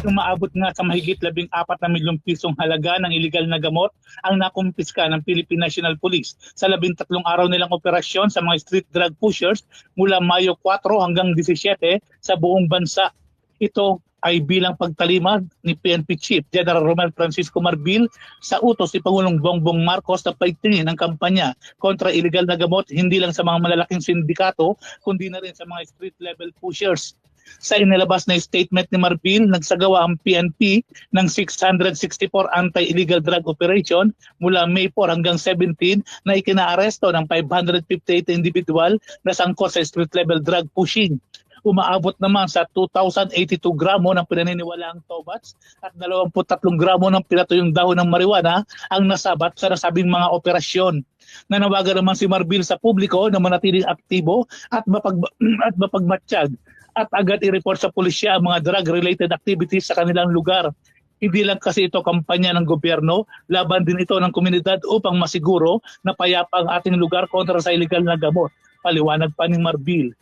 umaabot nga sa mahigit 14 na milyong pisong halaga ng iligal na gamot ang nakumpiska ng Philippine National Police sa 13 araw nilang operasyon sa mga street drug pushers mula Mayo 4 hanggang 17 sa buong bansa. Ito ay bilang pagtalimag ni PNP Chief General Romel Francisco Marbil sa utos ni Pangulong Bongbong Marcos na paigtingin ang kampanya kontra iligal na gamot hindi lang sa mga malalaking sindikato kundi na rin sa mga street level pushers. Sa inilabas na statement ni Marbil, nagsagawa ang PNP ng 664 anti-illegal drug operation mula May 4 hanggang 17 na ikinaaresto ng 558 individual na sangkot sa street level drug pushing. Umaabot naman sa 2,082 gramo ng pinaniniwalaang tobats at 23 gramo ng pinatuyong dahon ng marijuana ang nasabat sa nasabing mga operasyon. Nanawagan naman si Marbil sa publiko na manatiling aktibo at mapagmatsyag at agad i-report sa pulisya ang mga drug-related activities sa kanilang lugar. Hindi lang kasi ito kampanya ng gobyerno, laban din ito ng komunidad upang masiguro na payapa ang ating lugar kontra sa iligal na gamot. Paliwanag pa ni Marbil.